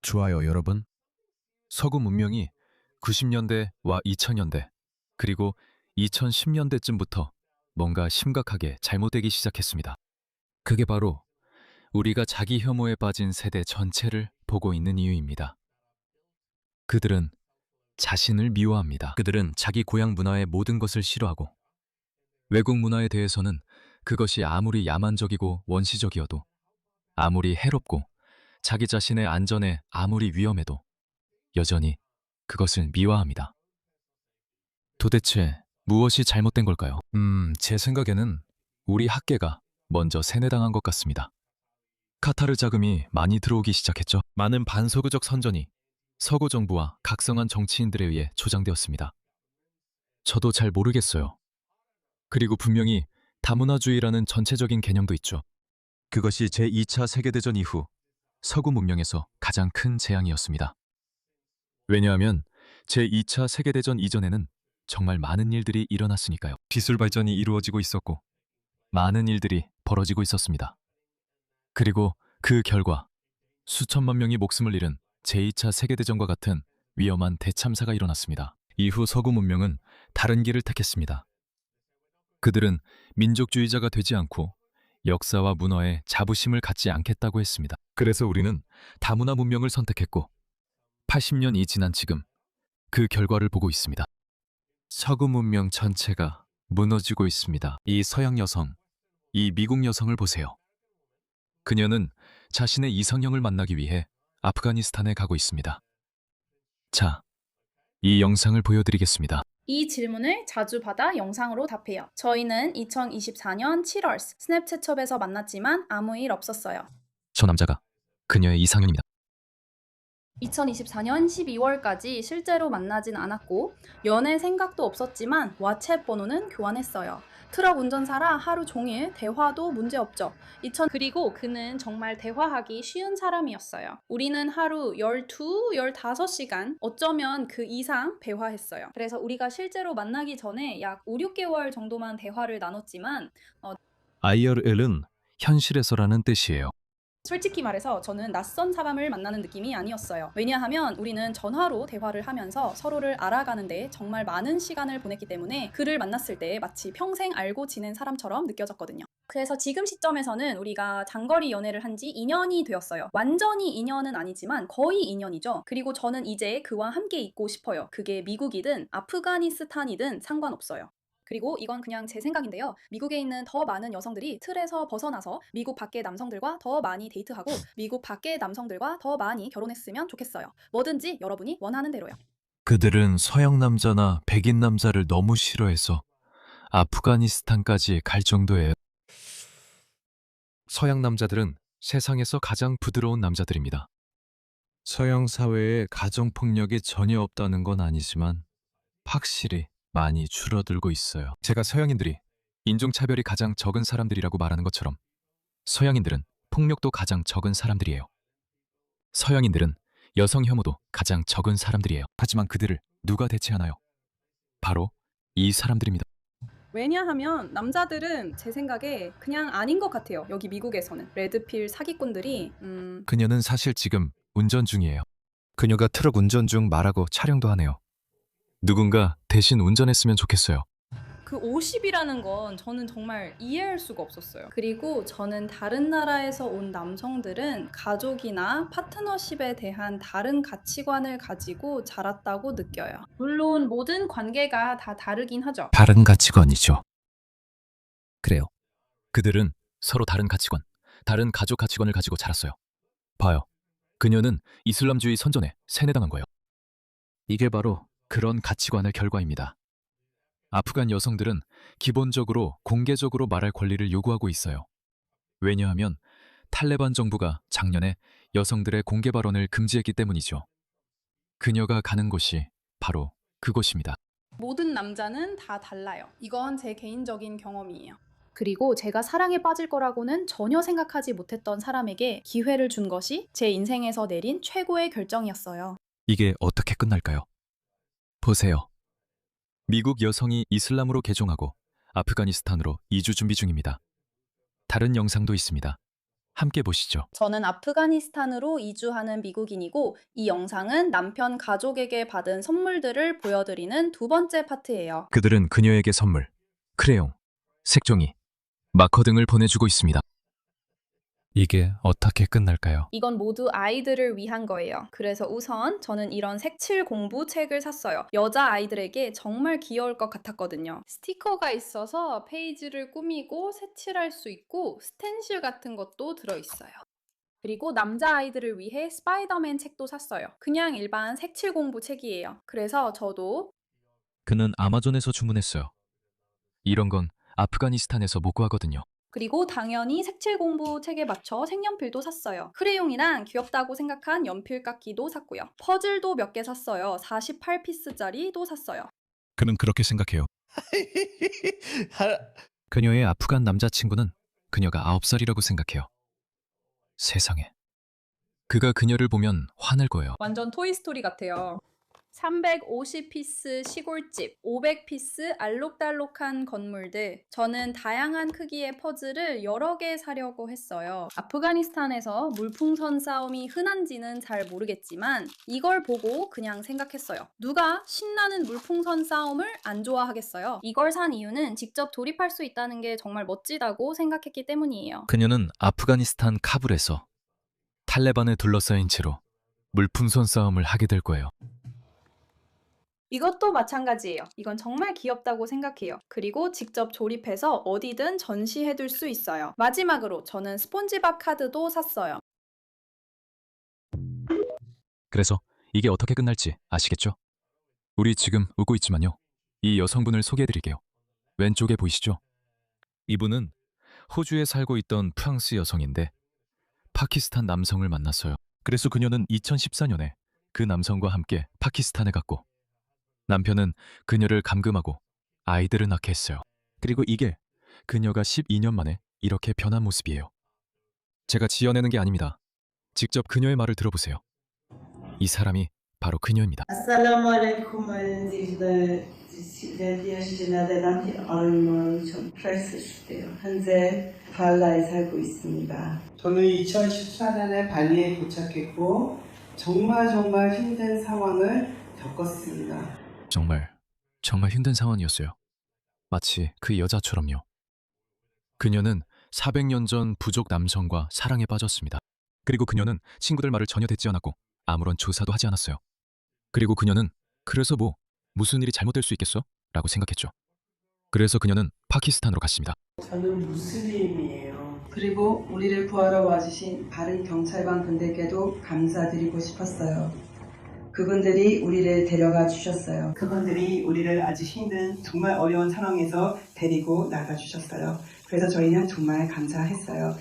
좋아요, 여러분. 서구 문명이 90년대와 2000년대, 그리고 2010년대쯤부터 뭔가 심각하게 잘못되기 시작했습니다. 그게 바로 우리가 자기 혐오에 빠진 세대 전체를 보고 있는 이유입니다. 그들은 자신을 미워합니다. 그들은 자기 고향 문화의 모든 것을 싫어하고, 외국 문화에 대해서는 그것이 아무리 야만적이고 원시적이어도, 아무리 해롭고 자기 자신의 안전에 아무리 위험해도 여전히 그것을 미워합니다. 도대체 무엇이 잘못된 걸까요? 제 생각에는 우리 학계가 먼저 세뇌당한 것 같습니다. 카타르 자금이 많이 들어오기 시작했죠. 많은 반서구적 선전이 서구 정부와 각성한 정치인들에 의해 조장되었습니다. 저도 잘 모르겠어요. 그리고 분명히 다문화주의라는 전체적인 개념도 있죠. 그것이 제2차 세계대전 이후 서구 문명에서 가장 큰 재앙이었습니다. 왜냐하면 제2차 세계대전 이전에는 정말 많은 일들이 일어났으니까요. 기술 발전이 이루어지고 있었고 많은 일들이 벌어지고 있었습니다. 그리고 그 결과 수천만 명이 목숨을 잃은 제2차 세계대전과 같은 위험한 대참사가 일어났습니다. 이후 서구 문명은 다른 길을 택했습니다. 그들은 민족주의자가 되지 않고 역사와 문화에 자부심을 갖지 않겠다고 했습니다. 그래서 우리는 다문화 문명을 선택했고 80년이 지난 지금 그 결과를 보고 있습니다. 서구 문명 전체가 무너지고 있습니다. 이 서양 여성, 이 미국 여성을 보세요. 그녀는 자신의 이상형을 만나기 위해 아프가니스탄에 가고 있습니다. 자, 이 영상을 보여드리겠습니다. 이 질문을 자주 받아 영상으로 답해요. 저희는 2024년 7월 스냅챗첩에서 만났지만 아무 일 없었어요. 저 남자가 그녀의 이상형입니다. 2024년 12월까지 실제로 만나진 않았고 연애 생각도 없었지만 왓챗 번호는 교환했어요. 트럭 운전사라 하루 종일 대화도 문제없죠. 그리고 그는 정말 대화하기 쉬운 사람이었어요. 우리는 하루 12, 15시간 어쩌면 그 이상 대화했어요. 그래서 우리가 실제로 만나기 전에 약 5, 6개월 정도만 대화를 나눴지만 IRL은 현실에서라는 뜻이에요. 솔직히 말해서 저는 낯선 사람을 만나는 느낌이 아니었어요. 왜냐하면 우리는 전화로 대화를 하면서 서로를 알아가는데 정말 많은 시간을 보냈기 때문에 그를 만났을 때 마치 평생 알고 지낸 사람처럼 느껴졌거든요. 그래서 지금 시점에서는 우리가 장거리 연애를 한 지 2년이 되었어요. 완전히 2년은 아니지만 거의 2년이죠. 그리고 저는 이제 그와 함께 있고 싶어요. 그게 미국이든 아프가니스탄이든 상관없어요. 그리고 이건 그냥 제 생각인데요. 미국에 있는 더 많은 여성들이 틀에서 벗어나서 미국 밖의 남성들과 더 많이 데이트하고 미국 밖의 남성들과 더 많이 결혼했으면 좋겠어요. 뭐든지 여러분이 원하는 대로요. 그들은 서양 남자나 백인 남자를 너무 싫어해서 아프가니스탄까지 갈 정도예요. 서양 남자들은 세상에서 가장 부드러운 남자들입니다. 서양 사회에 가정폭력이 전혀 없다는 건 아니지만 확실히 많이 줄어들고 있어요. 제가 서양인들이 인종차별이 가장 적은 사람들이라고 말하는 것처럼 서양인들은 폭력도 가장 적은 사람들이에요. 서양인들은 여성 혐오도 가장 적은 사람들이에요. 하지만 그들을 누가 대체하나요? 바로 이 사람들입니다. 왜냐하면 남자들은 제 생각에 그냥 아닌 것 같아요. 여기 미국에서는 레드필 사기꾼들이 그녀는 사실 지금 운전 중이에요. 그녀가 트럭 운전 중 말하고 촬영도 하네요. 누군가 대신 운전했으면 좋겠어요. 그 50이라는 건 저는 정말 이해할 수가 없었어요. 그리고 저는 다른 나라에서 온 남성들은 가족이나 파트너십에 대한 다른 가치관을 가지고 자랐다고 느껴요. 물론 모든 관계가 다 다르긴 하죠. 다른 가치관이죠. 그래요. 그들은 서로 다른 가치관, 다른 가족 가치관을 가지고 자랐어요. 봐요. 그녀는 이슬람주의 선전에 세뇌당한 거예요. 이게 바로 그런 가치관의 결과입니다. 아프간 여성들은 기본적으로 공개적으로 말할 권리를 요구하고 있어요. 왜냐하면 탈레반 정부가 작년에 여성들의 공개 발언을 금지했기 때문이죠. 그녀가 가는 곳이 바로 그곳입니다. 모든 남자는 다 달라요. 이건 제 개인적인 경험이에요. 그리고 제가 사랑에 빠질 거라고는 전혀 생각하지 못했던 사람에게 기회를 준 것이 제 인생에서 내린 최고의 결정이었어요. 이게 어떻게 끝날까요? 보세요. 미국 여성이 이슬람으로 개종하고 아프가니스탄으로 이주 준비 중입니다. 다른 영상도 있습니다. 함께 보시죠. 저는 아프가니스탄으로 이주하는 미국인이고 이 영상은 남편 가족에게 받은 선물들을 보여드리는 두 번째 파트예요. 그들은 그녀에게 선물, 크레용, 색종이, 마커 등을 보내주고 있습니다. 이게 어떻게 끝날까요? 이건 모두 아이들을 위한 거예요. 그래서 우선 저는 이런 색칠 공부 책을 샀어요. 여자 아이들에게 정말 귀여울 것 같았거든요. 스티커가 있어서 페이지를 꾸미고 색칠할 수 있고 스텐실 같은 것도 들어있어요. 그리고 남자 아이들을 위해 스파이더맨 책도 샀어요. 그냥 일반 색칠 공부 책이에요. 그래서 저도 그는 아마존에서 주문했어요. 이런 건 아프가니스탄에서 못 구하거든요. 그리고 당연히 색칠 공부 책에 맞춰 색연필도 샀어요. 크레용이랑 귀엽다고 생각한 연필 깎기도 샀고요. 퍼즐도 몇 개 샀어요. 48피스짜리도 샀어요. 그는 그렇게 생각해요. 그녀의 아프간 남자친구는 그녀가 9살이라고 생각해요. 세상에. 그가 그녀를 보면 화낼 거예요. 완전 토이스토리 같아요. 350피스 시골집, 500피스 알록달록한 건물들. 저는 다양한 크기의 퍼즐을 여러 개 사려고 했어요. 아프가니스탄에서 물풍선 싸움이 흔한지는 잘 모르겠지만 이걸 보고 그냥 생각했어요. 누가 신나는 물풍선 싸움을 안 좋아하겠어요? 이걸 산 이유는 직접 조립할 수 있다는 게 정말 멋지다고 생각했기 때문이에요. 그녀는 아프가니스탄 카불에서 탈레반에 둘러싸인 채로 물풍선 싸움을 하게 될 거예요. 이것도 마찬가지예요. 이건 정말 귀엽다고 생각해요. 그리고 직접 조립해서 어디든 전시해둘 수 있어요. 마지막으로 저는 스폰지밥 카드도 샀어요. 그래서 이게 어떻게 끝날지 아시겠죠? 우리 지금 웃고 있지만요. 이 여성분을 소개해드릴게요. 왼쪽에 보이시죠? 이분은 호주에 살고 있던 프랑스 여성인데 파키스탄 남성을 만났어요. 그래서 그녀는 2014년에 그 남성과 함께 파키스탄에 갔고 남편은 그녀를 감금하고 아이들을 낳게 했어요. 그리고 이게 그녀가 12년 만에 이렇게 변한 모습이에요. 제가 지어내는 게 아닙니다. 직접 그녀의 말을 들어보세요. 이 사람이 바로 그녀입니다. السلام علیکم من 지지대 지나대랑 얼마 전 프레스시대요. 현재 발라에 살고 있습니다. 저는 2014년에 발리에 도착했고 정말 힘든 상황을 겪었습니다. 정말 힘든 상황이었어요. 마치 그 여자처럼요. 그녀는 400년 전 부족 남성과 사랑에 빠졌습니다. 그리고 그녀는 친구들 말을 전혀 듣지 않았고 아무런 조사도 하지 않았어요. 그리고 그녀는 그래서 무슨 일이 잘못될 수 있겠어? 라고 생각했죠. 그래서 그녀는 파키스탄으로 갔습니다. 저는 무슬림이에요. 그리고 우리를 구하러 와주신 바른 경찰관 분들께도 감사드리고 싶었어요. 그분들이 우리를 데려가 주셨어요. 그분들이 우리를 아주 힘든 정말 어려운 상황에서 데리고 나가 주셨어요. 그래서 저희는 정말 감사했어요.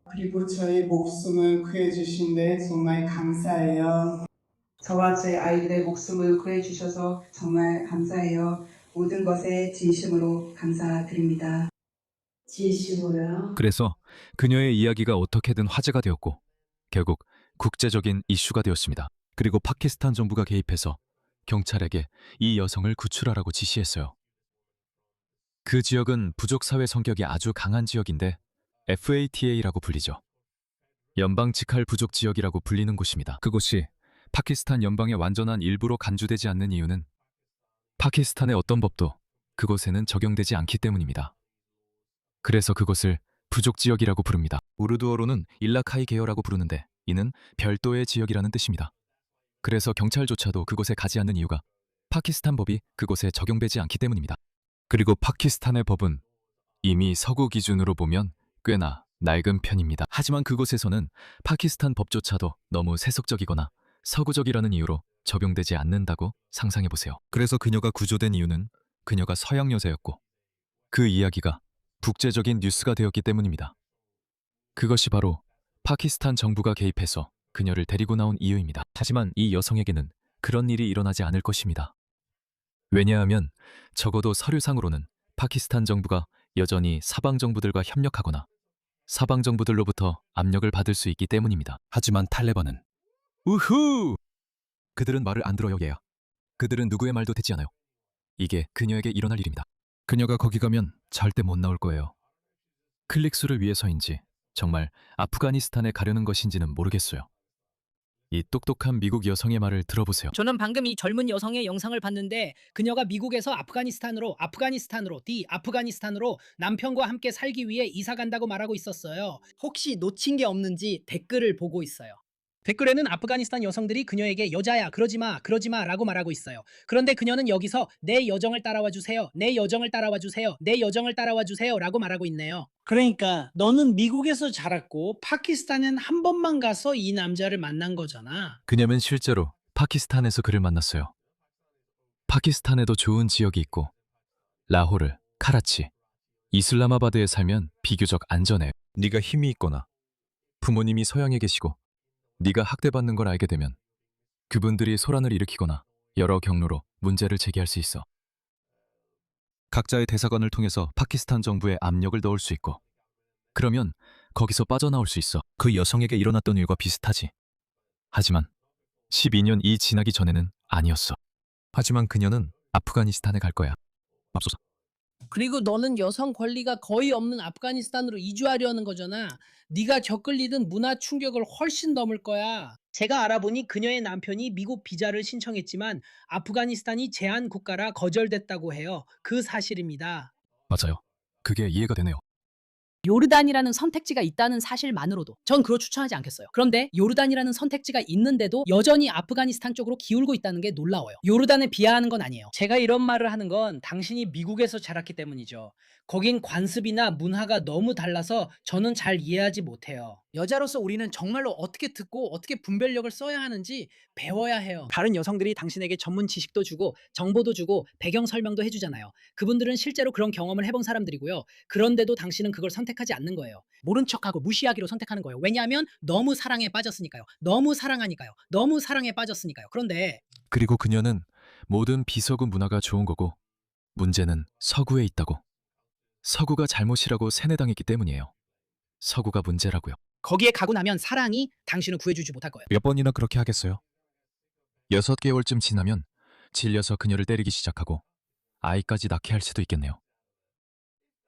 그리고 저희 목숨을 구해주신 데 정말 감사해요. 저와 제 아이들의 목숨을 구해주셔서 정말 감사해요. 모든 것에 진심으로 감사드립니다. 진심으로요? 그래서 그녀의 이야기가 어떻게든 화제가 되었고 결국 국제적인 이슈가 되었습니다. 그리고 파키스탄 정부가 개입해서 경찰에게 이 여성을 구출하라고 지시했어요. 그 지역은 부족 사회 성격이 아주 강한 지역인데 FATA라고 불리죠. 연방 직할 부족 지역이라고 불리는 곳입니다. 그곳이 파키스탄 연방의 완전한 일부로 간주되지 않는 이유는 파키스탄의 어떤 법도 그곳에는 적용되지 않기 때문입니다. 그래서 그곳을 부족 지역이라고 부릅니다. 우르두어로는 일라카이 계어라고 부르는데 이는 별도의 지역이라는 뜻입니다. 그래서 경찰조차도 그곳에 가지 않는 이유가 파키스탄 법이 그곳에 적용되지 않기 때문입니다. 그리고 파키스탄의 법은 이미 서구 기준으로 보면 꽤나 낡은 편입니다. 하지만 그곳에서는 파키스탄 법조차도 너무 세속적이거나 서구적이라는 이유로 적용되지 않는다고 상상해보세요. 그래서 그녀가 구조된 이유는 그녀가 서양 여자였고 그 이야기가 국제적인 뉴스가 되었기 때문입니다. 그것이 바로 파키스탄 정부가 개입해서 그녀를 데리고 나온 이유입니다. 하지만 이 여성에게는 그런 일이 일어나지 않을 것입니다. 왜냐하면 적어도 서류상으로는 파키스탄 정부가 여전히 사방 정부들과 협력하거나 사방 정부들로부터 압력을 받을 수 있기 때문입니다. 하지만 탈레반은 우후! 그들은 말을 안 들어요, 얘야. 그들은 누구의 말도 듣지 않아요. 이게 그녀에게 일어날 일입니다. 그녀가 거기 가면 절대 못 나올 거예요. 클릭수를 위해서인지 정말 아프가니스탄에 가려는 것인지는 모르겠어요. 이 똑똑한 미국 여성의 말을 들어보세요. 저는 방금 이 젊은 여성의 영상을 봤는데 그녀가 미국에서 아프가니스탄으로 남편과 함께 살기 위해 이사 간다고 말하고 있었어요. 혹시 놓친 게 없는지 댓글을 보고 있어요. 댓글에는 아프가니스탄 여성들이 그녀에게 여자야 그러지 마 라고 말하고 있어요. 그런데 그녀는 여기서 내 여정을 따라와 주세요. 내 여정을 따라와 주세요. 내 여정을 따라와 주세요 라고 말하고 있네요. 그러니까 너는 미국에서 자랐고 파키스탄엔 한 번만 가서 이 남자를 만난 거잖아. 그녀는 실제로 파키스탄에서 그를 만났어요. 파키스탄에도 좋은 지역이 있고 라호르, 카라치, 이슬라마바드에 살면 비교적 안전해. 네가 힘이 있거나 부모님이 서양에 계시고 네가 학대받는 걸 알게 되면 그분들이 소란을 일으키거나 여러 경로로 문제를 제기할 수 있어. 각자의 대사관을 통해서 파키스탄 정부에 압력을 넣을 수 있고 그러면 거기서 빠져나올 수 있어. 그 여성에게 일어났던 일과 비슷하지. 하지만 12년이 지나기 전에는 아니었어. 하지만 그녀는 아프가니스탄에 갈 거야. 맙소사. 그리고 너는 여성 권리가 거의 없는 아프가니스탄으로 이주하려는 거잖아. 네가 겪을 일은 문화 충격을 훨씬 넘을 거야. 제가 알아보니 그녀의 남편이 미국 비자를 신청했지만 아프가니스탄이 제한 국가라 거절됐다고 해요. 그 사실입니다. 맞아요. 그게 이해가 되네요. 요르단이라는 선택지가 있다는 사실만으로도 전 그걸 추천하지 않겠어요. 그런데 요르단이라는 선택지가 있는데도 여전히 아프가니스탄 쪽으로 기울고 있다는 게 놀라워요. 요르단을 비하하는 건 아니에요. 제가 이런 말을 하는 건 당신이 미국에서 자랐기 때문이죠. 거긴 관습이나 문화가 너무 달라서 저는 잘 이해하지 못해요. 여자로서 우리는 정말로 어떻게 듣고 어떻게 분별력을 써야 하는지 배워야 해요. 다른 여성들이 당신에게 전문 지식도 주고 정보도 주고 배경 설명도 해주잖아요. 그분들은 실제로 그런 경험을 해본 사람들이고요. 그런데도 당신은 그걸 선택하지 않는 거예요. 모른 척하고 무시하기로 선택하는 거예요. 왜냐하면 너무 사랑에 빠졌으니까요. 너무 사랑하니까요. 너무 사랑에 빠졌으니까요. 그런데 그리고 그녀는 모든 비서구 문화가 좋은 거고 문제는 서구에 있다고. 서구가 잘못이라고 세뇌당했기 때문이에요. 서구가 문제라고요. 거기에 가고 나면 사랑이 당신을 구해주지 못할 거예요. 몇 번이나 그렇게 하겠어요? 6개월쯤 지나면 질려서 그녀를 때리기 시작하고 아이까지 낳게 할 수도 있겠네요.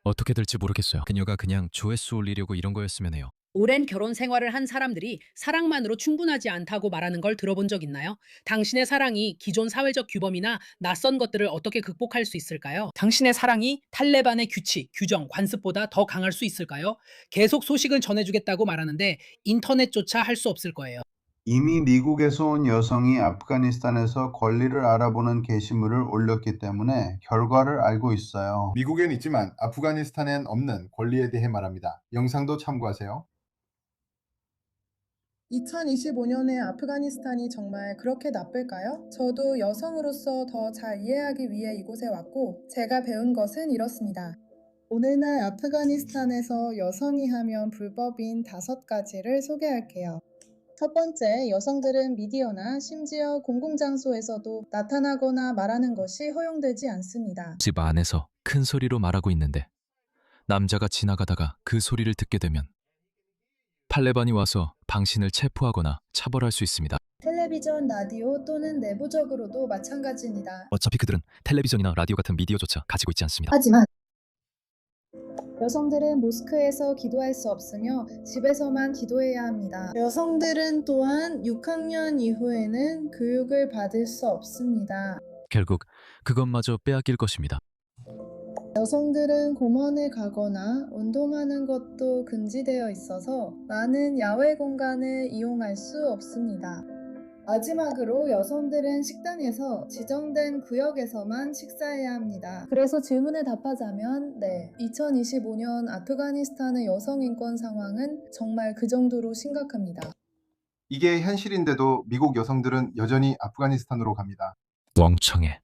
어떻게 될지 모르겠어요. 그녀가 그냥 조회수 올리려고 이런 거였으면 해요. 오랜 결혼 생활을 한 사람들이 사랑만으로 충분하지 않다고 말하는 걸 들어본 적 있나요? 당신의 사랑이 기존 사회적 규범이나 낯선 것들을 어떻게 극복할 수 있을까요? 당신의 사랑이 탈레반의 규칙, 규정, 관습보다 더 강할 수 있을까요? 계속 소식을 전해주겠다고 말하는데 인터넷조차 할 수 없을 거예요. 이미 미국에서 온 여성이 아프가니스탄에서 권리를 알아보는 게시물을 올렸기 때문에 결과를 알고 있어요. 미국엔 있지만 아프가니스탄엔 없는 권리에 대해 말합니다. 영상도 참고하세요. 2025년에 아프가니스탄이 정말 그렇게 나쁠까요? 저도 여성으로서 더 잘 이해하기 위해 이곳에 왔고 제가 배운 것은 이렇습니다. 오늘날 아프가니스탄에서 여성이 하면 불법인 5가지를 소개할게요. 첫 번째, 여성들은 미디어나 심지어 공공장소에서도 나타나거나 말하는 것이 허용되지 않습니다. 집 안에서 큰 소리로 말하고 있는데 남자가 지나가다가 그 소리를 듣게 되면 탈레반이 와서 당신을 체포하거나 처벌할 수 있습니다. 텔레비전, 라디오 또는 내부적으로도 마찬가지입니다. 어차피 그들은 텔레비전이나 라디오 같은 미디어조차 가지고 있지 않습니다. 하지만 여성들은 모스크에서 기도할 수 없으며 집에서만 기도해야 합니다. 여성들은 또한 6학년 이후에는 교육을 받을 수 없습니다. 결국 그것마저 빼앗길 것입니다. 여성들은 공원에 가거나 운동하는 것도 금지되어 있어서 많은 야외 공간을 이용할 수 없습니다. 마지막으로 여성들은 식당에서 지정된 구역에서만 식사해야 합니다. 그래서 질문에 답하자면 네, 2025년 아프가니스탄의 여성 인권 상황은 정말 그 정도로 심각합니다. 이게 현실인데도 미국 여성들은 여전히 아프가니스탄으로 갑니다. 멍청해.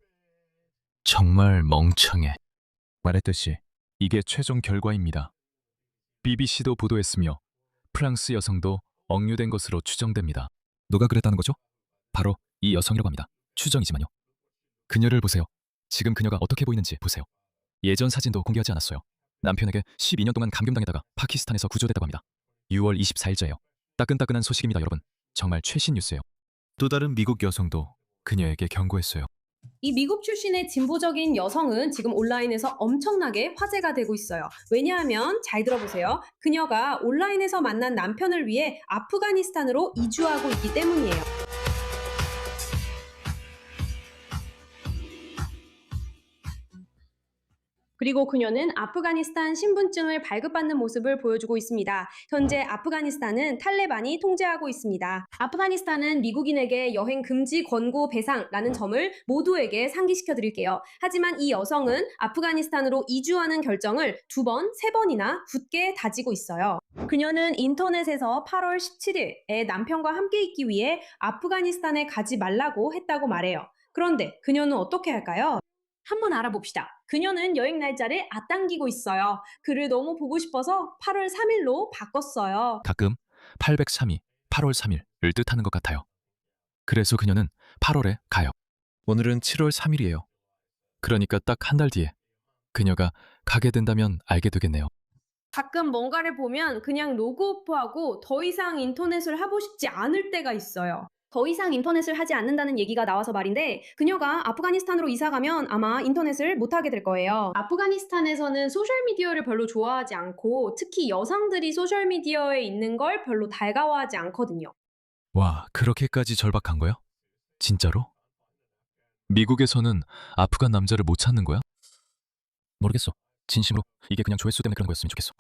정말 멍청해. 말했듯이 이게 최종 결과입니다. BBC도 보도했으며 프랑스 여성도 억류된 것으로 추정됩니다. 누가 그랬다는 거죠? 바로 이 여성이라고 합니다. 추정이지만요. 그녀를 보세요. 지금 그녀가 어떻게 보이는지 보세요. 예전 사진도 공개하지 않았어요. 남편에게 12년 동안 감금당했다가 파키스탄에서 구조됐다고 합니다. 6월 24일자예요. 따끈따끈한 소식입니다, 여러분. 정말 최신 뉴스예요. 또 다른 미국 여성도 그녀에게 경고했어요. 이 미국 출신의 진보적인 여성은 지금 온라인에서 엄청나게 화제가 되고 있어요. 왜냐하면 잘 들어보세요. 그녀가 온라인에서 만난 남편을 위해 아프가니스탄으로 이주하고 있기 때문이에요. 그리고 그녀는 아프가니스탄 신분증을 발급받는 모습을 보여주고 있습니다. 현재 아프가니스탄은 탈레반이 통제하고 있습니다. 아프가니스탄은 미국인에게 여행 금지 권고 배상라는 점을 모두에게 상기시켜 드릴게요. 하지만 이 여성은 아프가니스탄으로 이주하는 결정을 2번, 3번이나 굳게 다지고 있어요. 그녀는 인터넷에서 8월 17일에 남편과 함께 있기 위해 아프가니스탄에 가지 말라고 했다고 말해요. 그런데 그녀는 어떻게 할까요? 한번 알아봅시다. 그녀는 여행 날짜를 앞당기고 있어요. 그를 너무 보고 싶어서 8월 3일로 바꿨어요. 가끔 803이 8월 3일을 뜻하는 것 같아요. 그래서 그녀는 8월에 가요. 오늘은 7월 3일이에요. 그러니까 딱 한 달 뒤에 그녀가 가게 된다면 알게 되겠네요. 가끔 뭔가를 보면 그냥 로그오프하고 더 이상 인터넷을 하고 싶지 않을 때가 있어요. 더 이상 인터넷을 하지 않는다는 얘기가 나와서 말인데 그녀가 아프가니스탄으로 이사 가면 아마 인터넷을 못 하게 될 거예요. 아프가니스탄에서는 소셜미디어를 별로 좋아하지 않고 특히 여성들이 소셜미디어에 있는 걸 별로 달가워하지 않거든요. 와, 그렇게까지 절박한 거야? 진짜로? 미국에서는 아프간 남자를 못 찾는 거야? 모르겠어. 진심으로 이게 그냥 조회수 때문에 그런 거였으면 좋겠어.